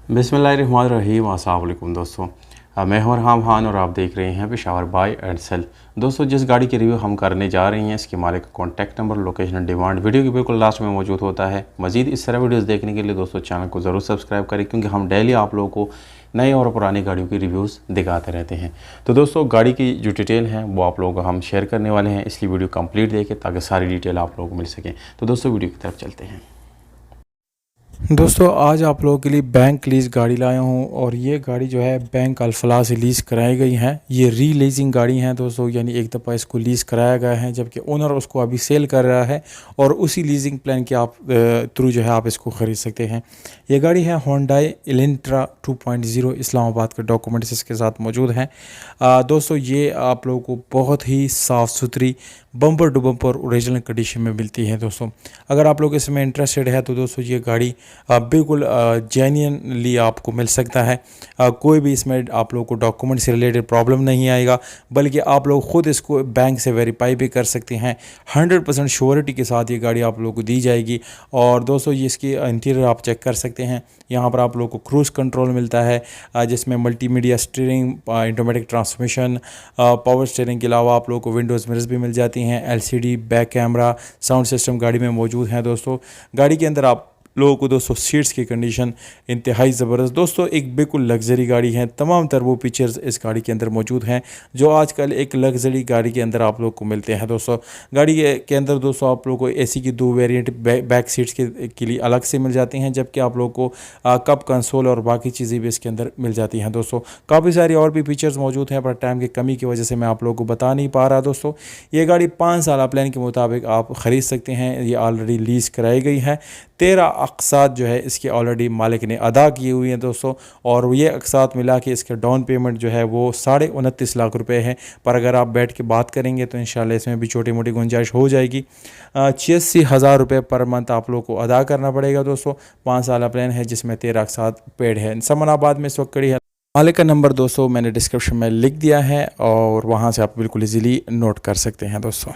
बिस्मिल्लाहिर्रहमानिर्रहीम। अस्सलाम वालेकुम दोस्तों, मैं हूं अरहाम खान और आप देख रहे हैं पेशावर बाय एंड सेल। दोस्तों, जिस गाड़ी की रिव्यू हम करने जा रहे हैं इसके मालिक का contact number, location, demand video के बिल्कुल लास्ट में मौजूद होता है। मजीद इस तरह वीडियोस देखने के लिए दोस्तों चैनल को ज़रूर सब्सक्राइब करें, क्योंकि हम डेली आप लोगों को नए और पुरानी गाड़ियों की रिव्यूज़ दिखाते रहते हैं। तो दोस्तों, गाड़ी की जो डिटेल है वो आप लोगों को हम शेयर करने वाले हैं, इसलिए वीडियो कंप्लीट देखें ताकि सारी डिटेल आप लोगों को मिल सकें। तो दोस्तों, वीडियो की तरफ चलते हैं। दोस्तों, आज आप लोगों के लिए बैंक लीज़ गाड़ी लाया हूं और ये गाड़ी जो है बैंक अल्फला से लीज़ कराई गई है। ये री लीजिंग गाड़ी है दोस्तों, यानी एक दफ़ा इसको लीज़ कराया गया है जबकि ओनर उसको अभी सेल कर रहा है और उसी लीजिंग प्लान के आप थ्रू जो है आप इसको ख़रीद सकते हैं। ये गाड़ी है होंडाई इलेंट्रा 2.0, इस्लामाबाद के डॉक्यूमेंट्स इसके साथ मौजूद हैं। दोस्तों, ये आप लोगों को बहुत ही साफ़ सुथरी bumper to bumper original condition में मिलती है। दोस्तों, अगर आप लोग इसमें इंटरेस्टेड है तो दोस्तों ये गाड़ी बिल्कुल जेन्युइनली आपको मिल सकता है। कोई भी इसमें आप लोगों को डॉक्यूमेंट से रिलेटेड प्रॉब्लम नहीं आएगा, बल्कि आप लोग ख़ुद इसको बैंक से वेरीफाई भी कर सकते हैं। 100% श्योरिटी के साथ ये गाड़ी आप लोगों को दी जाएगी। और दोस्तों, ये इसकी इंटीरियर आप चेक कर सकते हैं। यहाँ पर आप लोगों को क्रूज़ कंट्रोल मिलता है, जिसमें multimedia steering, automatic transmission, power steering के अलावा आप लोगों को विंडोज़ मिरर्स भी मिल जाती हैं। LCD back camera, sound system गाड़ी में मौजूद है। दोस्तों, गाड़ी के अंदर आप लोगों को दोस्तों सीट्स की कंडीशन इंतहाई ज़बरदस्त। दोस्तों, एक बिल्कुल लग्जरी गाड़ी है। तमाम तर वो फीचर्स इस गाड़ी के अंदर मौजूद हैं जो आजकल एक लग्जरी गाड़ी के अंदर आप लोग को मिलते हैं। दोस्तों, गाड़ी के अंदर दोस्तों आप लोगों को AC की 2 वेरिएंट बैक सीट्स के लिए अलग से मिल जाती हैं, जबकि आप लोगों को कप कंसोल और बाकी चीज़ें भी इसके अंदर मिल जाती हैं। दोस्तों, काफ़ी सारी और भी फीचर्स मौजूद हैं, पर टाइम की कमी की वजह से मैं आप लोगों को बता नहीं पा रहा। दोस्तों, ये गाड़ी 5 साल प्लान के मुताबिक आप ख़रीद सकते हैं। ये ऑलरेडी लीज़ कराई गई है। 13 अक़सात जो है इसके ऑलरेडी मालिक ने अदा किए हुए हैं दोस्तों, और ये अक़सात मिला के इसके डाउन पेमेंट जो है वो 29.5 लाख रुपए है। पर अगर आप बैठ के बात करेंगे तो इंशाल्लाह इसमें भी छोटी मोटी गुंजाइश हो जाएगी। 86,000 रुपये पर मंथ आप लोग को अदा करना पड़ेगा। दोस्तों, 5 साल प्लान है जिसमें 13 अक़सात पेड है। समनाबाद में इस वक्त खड़ी है। मालिक का नंबर दोस्तों मैंने डिस्क्रिप्शन में लिख दिया है और वहाँ से आप बिल्कुल ईजीली नोट कर सकते हैं। दोस्तों,